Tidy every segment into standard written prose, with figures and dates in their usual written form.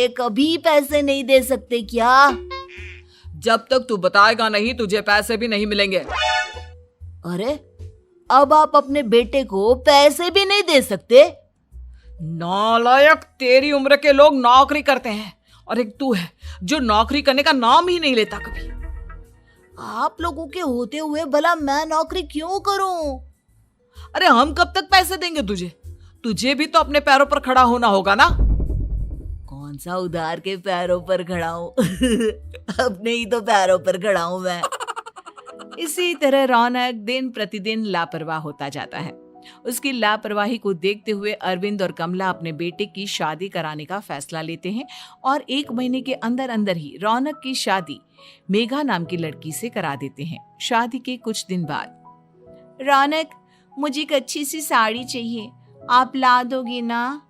लिए कभी पैसे नहीं दे सकते क्या? जब तक तू बताएगा नहीं तुझे पैसे भी नहीं मिलेंगे। अरे, अब आप अपने बेटे को पैसे भी नहीं दे सकते? नालायक, तेरी उम्र के लोग नौकरी करते हैं और एक तू है जो नौकरी करने का नाम ही नहीं लेता कभी। आप लोगों के होते हुए भला मैं नौकरी क्यों करूं? अरे हम कब तक पैसे देंगे तुझे? तुझे भी तो अपने पैरों पर खड़ा होना होगा ना। कौन सा उधार के पैरों पर खड़ा हूं? अपने ही तो पैरों पर खड़ा हूं मैं। इसी तरह रौनक दिन प्रतिदिन लापरवाह होता जाता है। उसकी लापरवाही को देखते हुए अरविंद और कमला अपने बेटे की शादी कराने का फैसला लेते हैं और 1 महीने के अंदर अंदर ही रौनक की शादी मेघा नाम की लड़की से करा देते हैं। शादी के कुछ दिन बाद, रौनक, मुझे एक अच्छी सी साड़ी चाहिए, आप ला दोगी ना?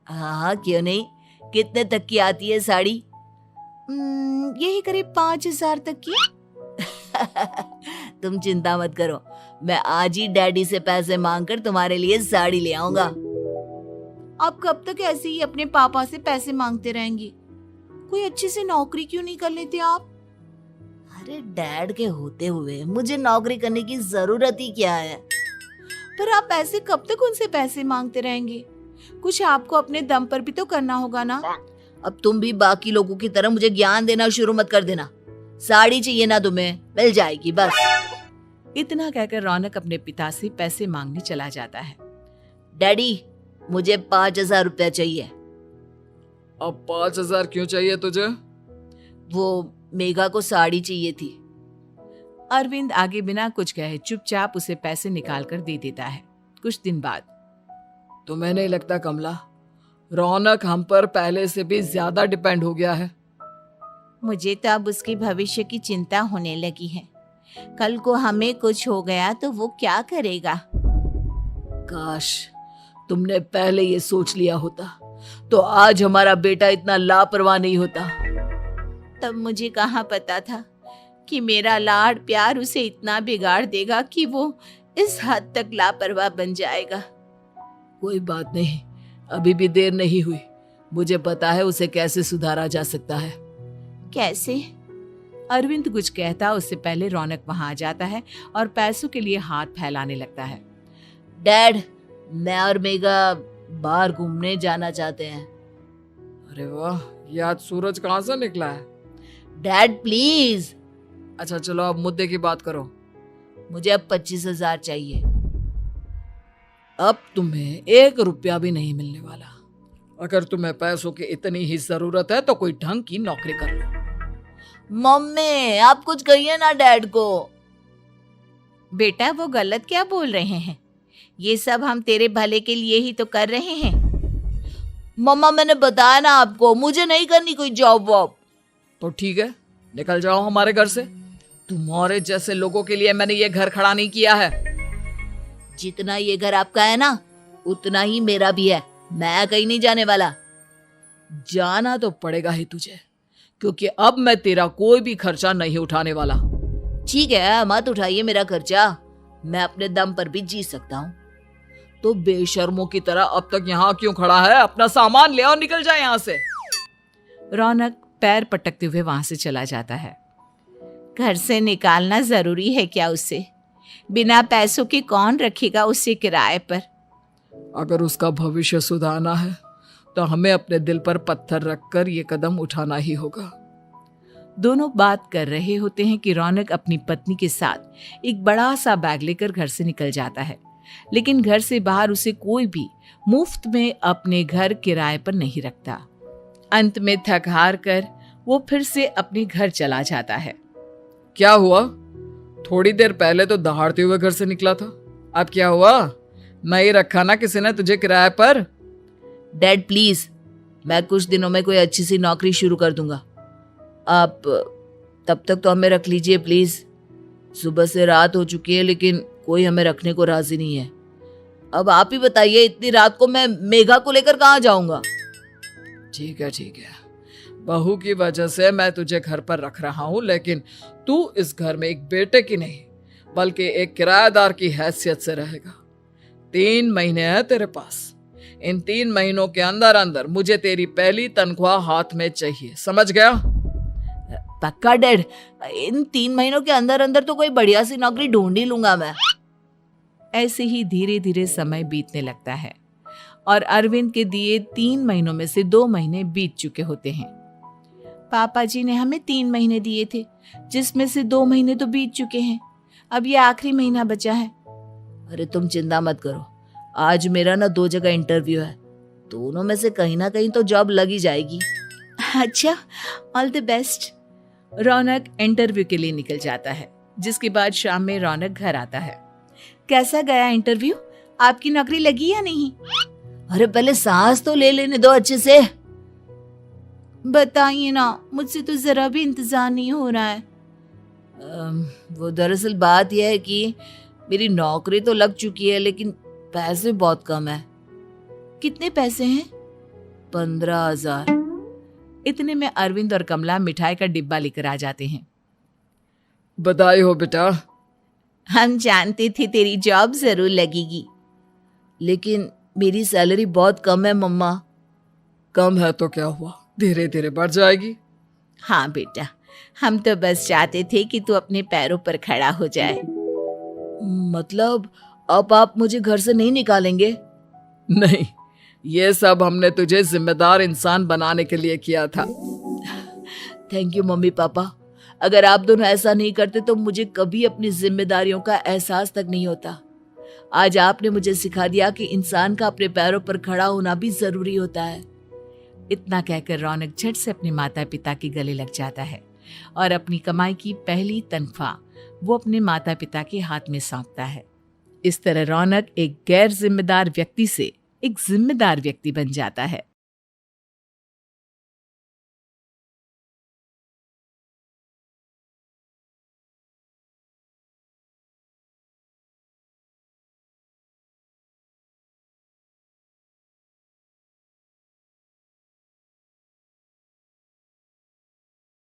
हाँ, क्यों नहीं। कितने तक की आती है साड़ी? यही करीब 5,000 तक की। तुम चिंता मत करो, मैं आज ही डैडी से पैसे मांगकर तुम्हारे लिए साड़ी ले आऊंगा। आप कब तक ऐसे ही अपने पापा से पैसे मांगते रहेंगी? कोई अच्छी सी नौकरी क्यों नहीं कर लेते आप? अरे डैड के होते हुए मुझे नौकरी करने की जरूरत ही क्या है? पर आप ऐसे कब तक उनसे पैसे मांगते रहेंगे? कुछ आपको अपने दम पर भी तो करना होगा ना। अब तुम भी बाकी लोगों की तरह मुझे ज्ञान देना शुरू मत कर देना। साड़ी चाहिए ना तुम्हें, मिल जाएगी बस। इतना कहकर रौनक अपने पिता से पैसे मांगने चला जाता है। डैडी, मुझे 5,000 रुपया चाहिए। अब 5,000 क्यों चाहिए तुझे? वो मेघा को साड़ी चाहिए थी। अरविंद आगे बिना कुछ कहे चुपचाप उसे पैसे निकाल कर दे देता है। कुछ दिन बाद, तुम्हें नहीं लगता कमला, रौनक हम पर पहले से भी ज्यादा डिपेंड हो गया है? मुझे तो अब उसके भविष्य की चिंता होने लगी है। कल को हमें कुछ हो गया तो वो क्या करेगा? काश तुमने पहले ये सोच लिया होता तो आज हमारा बेटा इतना लापरवाह नहीं होता। तब मुझे कहाँ पता था कि मेरा लाड प्यार उसे इतना बिगाड़ देगा कि वो इस हद तक लापरवाह बन जाएगा। कोई बात नहीं, अभी भी देर नहीं हुई। मुझे पता है उसे कैसे सुधारा जा सकता है। कैसे? अरविंद कुछ कहता उससे पहले रौनक वहां आ जाता है और पैसों के लिए हाथ फैलाने लगता है। डैड, मैं और मेघा बाहर घूमने जाना चाहते हैं। अरे वाह, ये आज सूरज कहाँ से निकला है? Dad please. अच्छा चलो अब मुद्दे की बात करो। मुझे अब 25,000 चाहिए। अब तुम्हें 1 रुपया भी नहीं मिलने वाला। अगर तुम्हें पैसों की इतनी ही जरूरत है तो कोई ढंग की नौकरी कर लो। मम्मी, आप कुछ कहिए ना डैड को। बेटा, वो गलत क्या बोल रहे हैं? ये सब हम तेरे भले के लिए ही तो कर रहे हैं। मम्मा, मैंने बताया ना आपको, मुझे नहीं करनी कोई जॉब वॉब। तो ठीक है, निकल जाओ हमारे घर से। तुम्हारे जैसे लोगों के लिए मैंने ये घर खड़ा नहीं किया है। जितना ये घर आपका है ना, उतना ही मेरा भी है। मैं कहीं नहीं जाने वाला। जाना तो पड़ेगा ही तुझे, क्योंकि अब मैं तेरा कोई भी खर्चा नहीं उठाने वाला। ठीक है, मत उठाइए मेरा खर्चा, मैं अपने दम पर भी जी सकता हूँ। तो बेशर्मों की तरह अब तक यहाँ क्यों खड़ा है? अपना सामान ले और निकल जाए यहाँ से। रौनक पैर पटकते हुए वहां से चला जाता है। घर से निकालना जरूरी है क्या उसे? बिना पैसों के कौन रखेगा उसे किराए पर? अगर उसका भविष्य सुधारना है तो हमें अपने दिल पर पत्थर रखकर ये कदम उठाना ही होगा। दोनों बात कर रहे होते हैं कि रौनक अपनी पत्नी के साथ एक बड़ा सा बैग लेकर घर से निकल जाता है, लेकिन घर से बाहर उसे कोई भी मुफ्त में अपने घर किराए पर नहीं रखता। अंत में थक हार कर वो फिर से अपने घर चला जाता है। क्या हुआ? थोड़ी देर पहले तो दहाड़ते हुए घर से निकला था, अब क्या हुआ? नहीं रखा ना किसी ने तुझे किराए पर? डैड प्लीज, मैं कुछ दिनों में कोई अच्छी सी नौकरी शुरू कर दूंगा। आप तब तक तो हमें रख लीजिए प्लीज। सुबह से रात हो चुकी है लेकिन कोई हमें रखने को राजी नहीं है। अब आप ही बताइए, इतनी रात को मैं मेघा को लेकर कहाँ जाऊंगा? ठीक है, बहू की वजह से मैं तुझे घर पर रख रहा हूँ, लेकिन तू इस घर में एक बेटे की नहीं बल्कि एक किराएदार की हैसियत से रहेगा। 3 महीने हैं तेरे पास। इन 3 महीनों के अंदर अंदर मुझे तेरी पहली तनख्वाह हाथ में चाहिए, समझ गया? पक्का डैड, इन 3 महीनों के अंदर अंदर तो कोई बढ़िया सी नौकरी ढूंढ ही लूंगा मैं। ऐसे ही धीरे धीरे समय बीतने लगता है और अरविंद के दिए 3 महीनों में से 2 महीने बीत चुके होते हैं। पापा जी ने हमें 3 महीने दिए थे, जिसमें से 2 महीने तो बीत चुके हैं। अब ये आखिरी महीना बचा है। अरे तुम चिंता मत करो, आज मेरा ना 2 जगह इंटरव्यू है, दोनों में से कहीं ना कहीं तो जॉब लगी जाएगी। अच्छा, all the best. Raunak interview के लिए निकल जाता है, जिसके बाद शाम में रौनक घर आता है। कैसा गया इंटरव्यू? आपकी नौकरी लगी या नहीं? अरे पहले सांस तो ले लेने दो अच्छे से। बताइए ना, मुझसे तो जरा भी इंतजार नहीं हो रहा है। वो दरअसल बात यह है कि मेरी नौकरी तो लग चुकी है, लेकिन पैसे बहुत कम है। कितने पैसे हैं? 15,000। इतने में अरविंद और कमला मिठाई का डिब्बा लेकर आ जाते हैं। बधाई हो बेटा। हम जानते थे तेरी जॉब जरूर लगेगी, लेकिन मेरी सैलरी बहुत कम है मम्मा। कम है तो क्या हुआ, धीरे धीरे बढ़ जाएगी। हाँ बेटा, हम तो बस चाहते थे कि तू अपने पैरों पर खड़ा हो जाए। मतलब अब आप मुझे घर से नहीं निकालेंगे? नहीं, ये सब हमने तुझे जिम्मेदार इंसान बनाने के लिए किया था। Thank you mummy papa. अगर आप दोनों ऐसा नहीं करते तो मुझे कभी अपनी जिम्मेदारियों का एहसास तक नहीं होता। आज आपने मुझे सिखा दिया कि इंसान का अपने पैरों पर खड़ा होना भी जरूरी होता है। इतना कहकर रौनक झट से अपने माता पिता के गले लग जाता है और अपनी कमाई की पहली तनख्वाह वो अपने माता पिता के हाथ में सौंपता है। इस तरह रौनक एक गैर जिम्मेदार व्यक्ति से एक जिम्मेदार व्यक्ति बन जाता है।